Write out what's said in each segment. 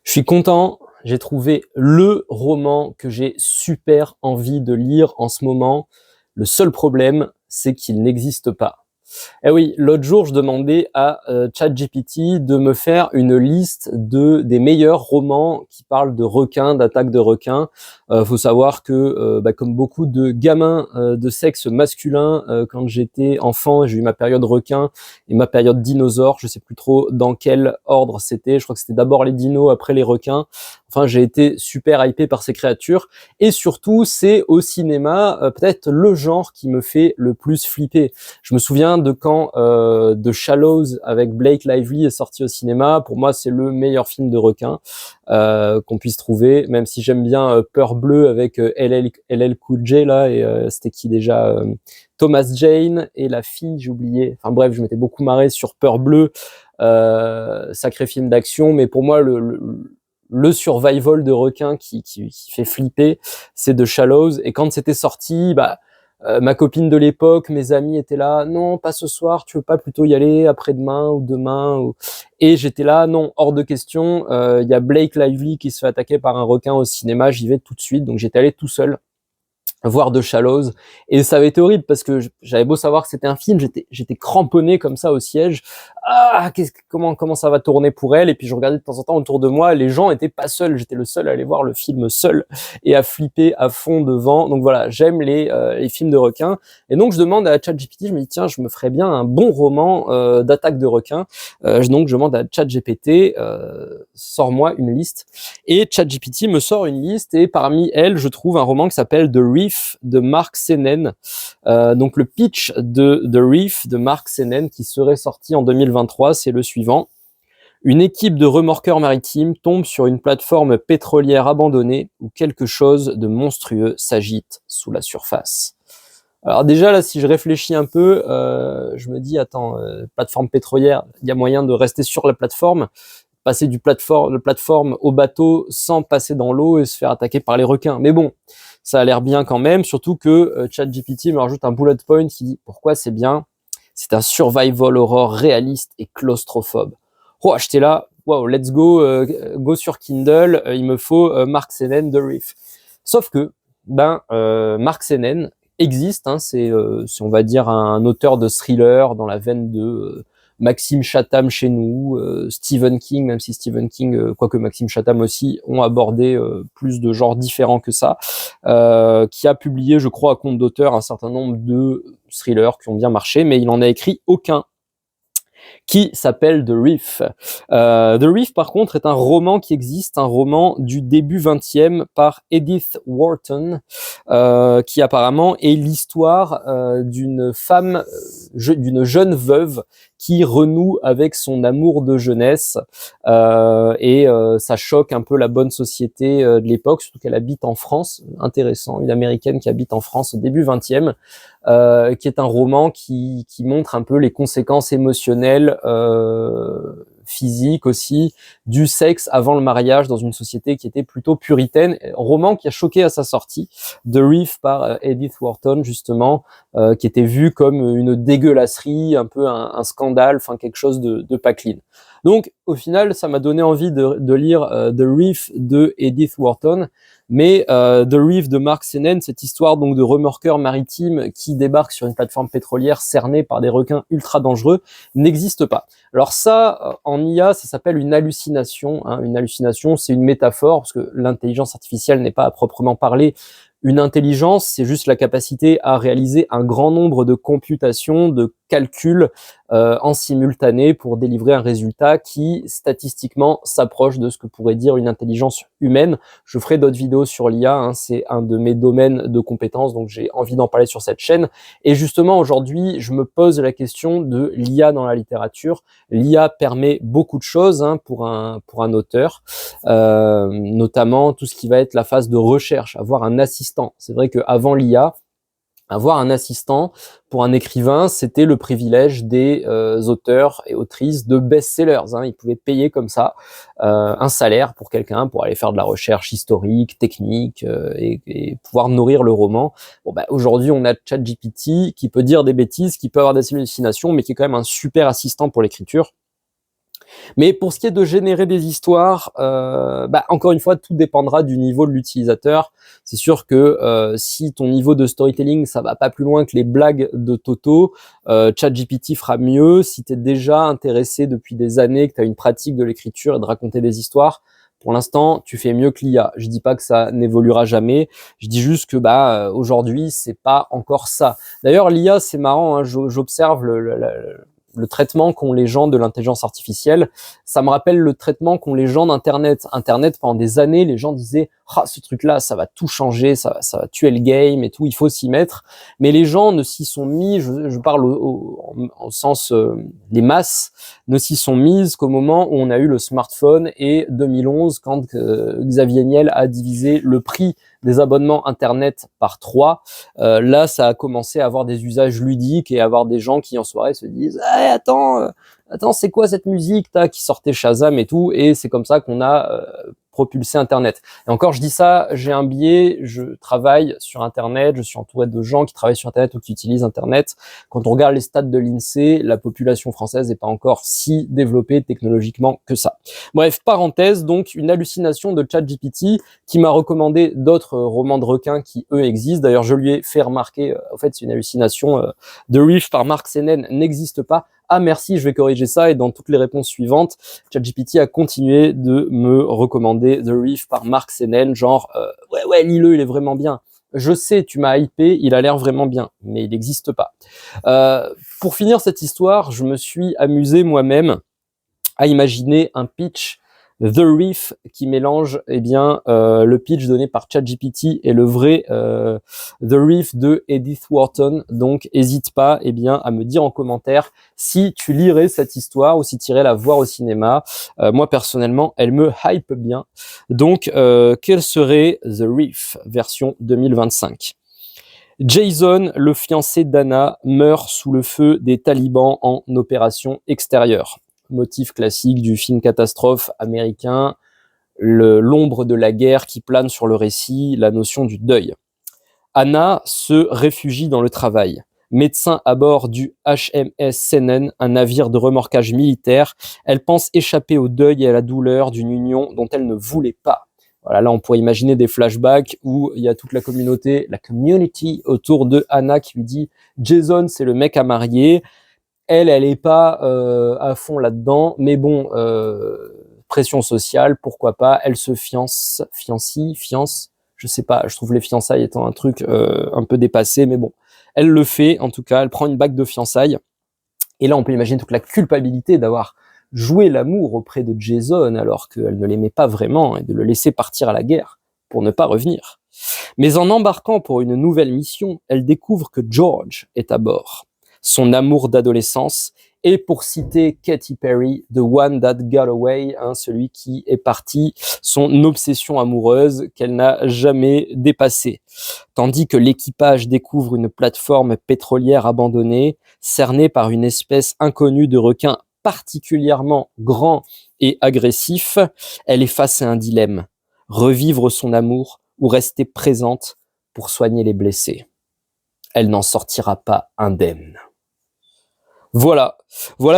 Je suis content, j'ai trouvé le roman que j'ai super envie de lire en ce moment. Le seul problème, c'est qu'il n'existe pas. Eh oui, l'autre jour, je demandais à ChatGPT de me faire une liste des meilleurs romans qui parlent de requins, d'attaques de requins. Faut savoir que, comme beaucoup de gamins de sexe masculin, quand j'étais enfant, j'ai eu ma période requin et ma période dinosaure. Je sais plus trop dans quel ordre c'était. Je crois que c'était d'abord les dinos, après les requins. Enfin, j'ai été super hypé par ces créatures. Et surtout, c'est au cinéma peut-être le genre qui me fait le plus flipper. Je me souviens de quand The Shallows avec Blake Lively est sorti au cinéma. Pour moi, c'est le meilleur film de requin qu'on puisse trouver, même si j'aime bien Peur Bleue avec LL Cool J là, et c'était qui déjà Thomas Jane et la fille, j'ai oublié. Enfin bref, je m'étais beaucoup marré sur Peur Bleue, sacré film d'action, mais pour moi, le survival de requin qui fait flipper, c'est The Shallows. Et quand c'était sorti, ma copine de l'époque, mes amis étaient là, non, pas ce soir, tu veux pas plutôt y aller après-demain ou demain Et j'étais là, non, hors de question. Y a Blake Lively qui se fait attaquer par un requin au cinéma, j'y vais tout de suite. Donc j'étais allé tout seul voir The Shallows, et ça avait été horrible parce que j'avais beau savoir que c'était un film, j'étais cramponné comme ça au siège. Comment ça va tourner pour elle? Et puis je regardais de temps en temps autour de moi, les gens étaient pas seuls, j'étais le seul à aller voir le film seul et à flipper à fond devant. Donc voilà, j'aime les films de requins, et donc je demande à ChatGPT, je me dis tiens, je me ferais bien un bon roman d'attaque de requins. Donc je demande à ChatGPT, sors-moi une liste, et ChatGPT me sort une liste, et parmi elles, je trouve un roman qui s'appelle The Reef de Mark Sennen. Donc le pitch de The Reef de Mark Sennen, qui serait sorti en 2023, c'est le suivant. Une équipe de remorqueurs maritimes tombe sur une plateforme pétrolière abandonnée où quelque chose de monstrueux s'agite sous la surface. Alors déjà là, si je réfléchis un peu, je me dis attends, plateforme pétrolière, il y a moyen de rester sur la plateforme, passer de plateforme au bateau sans passer dans l'eau et se faire attaquer par les requins. Mais bon, ça a l'air bien quand même, surtout que ChatGPT me rajoute un bullet point qui dit pourquoi c'est bien. C'est un survival horror réaliste et claustrophobe. Oh, j'étais là, wow, let's go, go sur Kindle, il me faut Mark Sennen, The Reef. Sauf que, Mark Sennen existe, hein, c'est on va dire un auteur de thriller dans la veine de Maxime Chatham chez nous, Stephen King, même si Stephen King, quoique Maxime Chatham aussi, ont abordé plus de genres différents que ça, qui a publié, je crois, à compte d'auteur, un certain nombre de thrillers qui ont bien marché, mais il n'en a écrit aucun qui s'appelle The Reef. The Reef, par contre, est un roman qui existe, un roman du début 20e par Edith Wharton, qui apparemment est l'histoire d'une femme, d'une jeune veuve qui renoue avec son amour de jeunesse, et ça choque un peu la bonne société de l'époque, surtout qu'elle habite en France. Intéressant, une américaine qui habite en France au début 20e, qui est un roman qui montre un peu les conséquences émotionnelles, physiques aussi, du sexe avant le mariage dans une société qui était plutôt puritaine. Roman qui a choqué à sa sortie, The Reef par Edith Wharton justement, qui était vu comme une dégueulasserie, un peu un scandale, enfin quelque chose de pas clean. Donc au final, ça m'a donné envie de lire The Reef de Edith Wharton, mais The Reef de Mark Sennen, cette histoire donc de remorqueurs maritimes qui débarquent sur une plateforme pétrolière cernée par des requins ultra dangereux, n'existe pas. Alors ça, en IA, ça s'appelle une hallucination. Hein. Une hallucination, c'est une métaphore, parce que l'intelligence artificielle n'est pas à proprement parler une intelligence, c'est juste la capacité à réaliser un grand nombre de computations, de calculs en simultané pour délivrer un résultat qui, statistiquement, s'approche de ce que pourrait dire une intelligence humaine. Je ferai d'autres vidéos sur l'IA, hein, c'est un de mes domaines de compétences, donc j'ai envie d'en parler sur cette chaîne. Et justement, aujourd'hui, je me pose la question de l'IA dans la littérature. L'IA permet beaucoup de choses, hein, pour un auteur, notamment tout ce qui va être la phase de recherche, avoir un assistant. C'est vrai qu'avant l'IA, avoir un assistant pour un écrivain, c'était le privilège des auteurs et autrices de best-sellers. Hein. Ils pouvaient payer comme ça un salaire pour quelqu'un pour aller faire de la recherche historique, technique, et pouvoir nourrir le roman. Bon, aujourd'hui, on a ChatGPT qui peut dire des bêtises, qui peut avoir des hallucinations, mais qui est quand même un super assistant pour l'écriture. Mais pour ce qui est de générer des histoires, encore une fois, tout dépendra du niveau de l'utilisateur. C'est sûr que si ton niveau de storytelling, ça va pas plus loin que les blagues de Toto, ChatGPT fera mieux. Si tu es déjà intéressé depuis des années, que tu as une pratique de l'écriture et de raconter des histoires, pour l'instant, tu fais mieux que l'IA. Je dis pas que ça n'évoluera jamais. Je dis juste que aujourd'hui, c'est pas encore ça. D'ailleurs, l'IA, c'est marrant. Hein, j'observe le traitement qu'ont les gens de l'intelligence artificielle. Ça me rappelle le traitement qu'ont les gens d'Internet. Internet, pendant des années, les gens disaient « Ah, ce truc-là, ça va tout changer, ça va tuer le game et tout, il faut s'y mettre. » Mais les gens ne s'y sont mis, je parle au sens les masses, ne s'y sont mises qu'au moment où on a eu le smartphone et 2011, quand Xavier Niel a divisé le prix des abonnements Internet par 3. Là, ça a commencé à avoir des usages ludiques et à avoir des gens qui, en soirée, se disent hey, « Attends, c'est quoi cette musique ?» qui sortait Shazam et tout. Et c'est comme ça qu'on a propulsé Internet. Et encore, je dis ça, j'ai un biais, je travaille sur Internet, je suis entouré de gens qui travaillent sur Internet ou qui utilisent Internet. Quand on regarde les stats de l'INSEE, la population française n'est pas encore si développée technologiquement que ça. Bref, parenthèse, donc une hallucination de ChatGPT qui m'a recommandé d'autres romans de requins qui, eux, existent. D'ailleurs, je lui ai fait remarquer, en fait, c'est une hallucination. The Reef par Mark Senen n'existe pas. Ah merci, je vais corriger ça. Et dans toutes les réponses suivantes, ChatGPT a continué de me recommander The Reef par Mark Senen, genre ouais, lis-le, il est vraiment bien. Je sais, tu m'as hypé, il a l'air vraiment bien, mais il n'existe pas. Pour finir cette histoire, je me suis amusé moi-même à imaginer un pitch The Reef qui mélange le pitch donné par ChatGPT et le vrai The Reef de Edith Wharton. Donc hésite pas à me dire en commentaire si tu lirais cette histoire ou si tu irais la voir au cinéma. Moi personnellement, elle me hype bien. Donc quel serait The Reef version 2025? Jason, le fiancé d'Anna, meurt sous le feu des talibans en opération extérieure. Motif classique du film catastrophe américain, l'ombre de la guerre qui plane sur le récit, la notion du deuil. Anna se réfugie dans le travail. Médecin à bord du HMS Seinen, un navire de remorquage militaire, elle pense échapper au deuil et à la douleur d'une union dont elle ne voulait pas. Voilà, là, on pourrait imaginer des flashbacks où il y a toute la community autour de Anna qui lui dit « Jason, c'est le mec à marier ». Elle est pas à fond là-dedans, mais bon, pression sociale, pourquoi pas. Elle se fiance, je sais pas. Je trouve les fiançailles étant un truc un peu dépassé, mais bon, elle le fait. En tout cas, elle prend une bague de fiançailles. Et là, on peut imaginer toute la culpabilité d'avoir joué l'amour auprès de Jason alors qu'elle ne l'aimait pas vraiment et de le laisser partir à la guerre pour ne pas revenir. Mais en embarquant pour une nouvelle mission, elle découvre que George est à bord. Son amour d'adolescence, et pour citer Katy Perry, The One That Got Away, celui qui est parti, son obsession amoureuse qu'elle n'a jamais dépassée. Tandis que l'équipage découvre une plateforme pétrolière abandonnée, cernée par une espèce inconnue de requin particulièrement grand et agressif, elle est face à un dilemme, revivre son amour ou rester présente pour soigner les blessés. Elle n'en sortira pas indemne. Voilà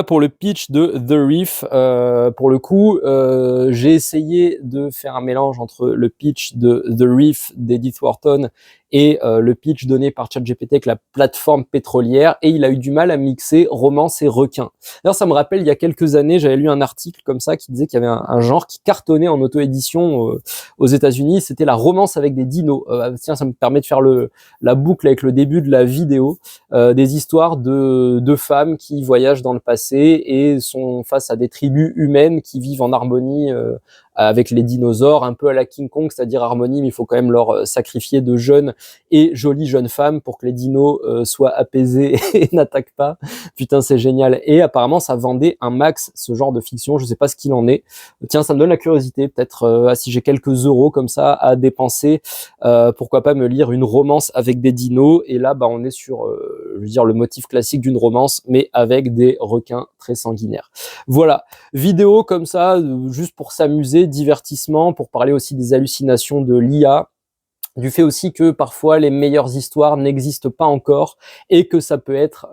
pour le pitch de The Reef. Pour le coup, j'ai essayé de faire un mélange entre le pitch de The Reef d'Edith Wharton et le pitch donné par ChatGPT avec la plateforme pétrolière, et il a eu du mal à mixer romance et requin. D'ailleurs, ça me rappelle, il y a quelques années, j'avais lu un article comme ça qui disait qu'il y avait un genre qui cartonnait en auto-édition aux États-Unis, c'était la romance avec des dinos. Tiens, ça me permet de faire la boucle avec le début de la vidéo, des histoires de femmes qui voyagent dans le passé et sont face à des tribus humaines qui vivent en harmonie avec les dinosaures, un peu à la King Kong, c'est-à-dire harmonie, mais il faut quand même leur sacrifier de jeunes et jolies jeunes femmes pour que les dinos soient apaisés et n'attaquent pas. Putain, c'est génial. Et apparemment, ça vendait un max, ce genre de fiction. Je sais pas ce qu'il en est. Tiens, ça me donne la curiosité. Peut-être si j'ai quelques euros comme ça à dépenser, pourquoi pas me lire une romance avec des dinos. Et là, on est sur, le motif classique d'une romance, mais avec des requins très sanguinaires. Voilà, vidéo comme ça, juste pour s'amuser, divertissement, pour parler aussi des hallucinations de l'IA. du fait aussi que parfois les meilleures histoires n'existent pas encore et que ça peut être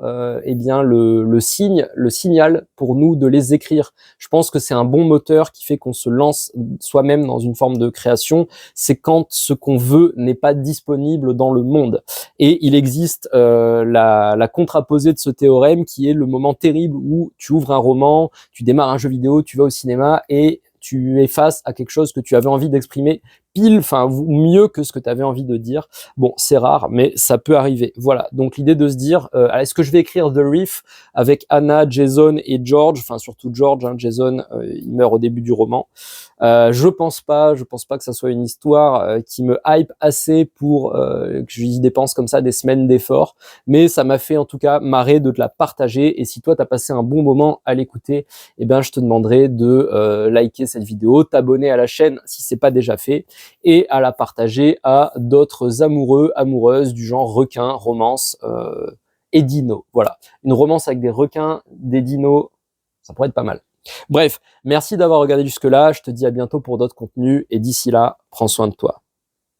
eh bien le signal pour nous de les écrire. Je pense que c'est un bon moteur qui fait qu'on se lance soi-même dans une forme de création. C'est quand ce qu'on veut n'est pas disponible dans le monde. Et il existe la contraposée de ce théorème qui est le moment terrible où tu ouvres un roman, tu démarres un jeu vidéo, tu vas au cinéma et tu es face à quelque chose que tu avais envie d'exprimer pile, enfin mieux que ce que tu avais envie de dire. Bon, c'est rare, mais ça peut arriver. Voilà, donc l'idée de se dire, est-ce que je vais écrire The Reef avec Anna, Jason et George, enfin surtout George, hein, Jason, il meurt au début du roman. Je pense pas que ça soit une histoire qui me hype assez pour que j'y dépense comme ça des semaines d'efforts, mais ça m'a fait en tout cas marrer de te la partager, et si toi t'as passé un bon moment à l'écouter, eh ben je te demanderai de liker cette vidéo, t'abonner à la chaîne si c'est pas déjà fait, et à la partager à d'autres amoureux, amoureuses du genre requin, romance et dino. Voilà, une romance avec des requins, des dinos, ça pourrait être pas mal. Bref, merci d'avoir regardé jusque-là, je te dis à bientôt pour d'autres contenus, et d'ici là, prends soin de toi.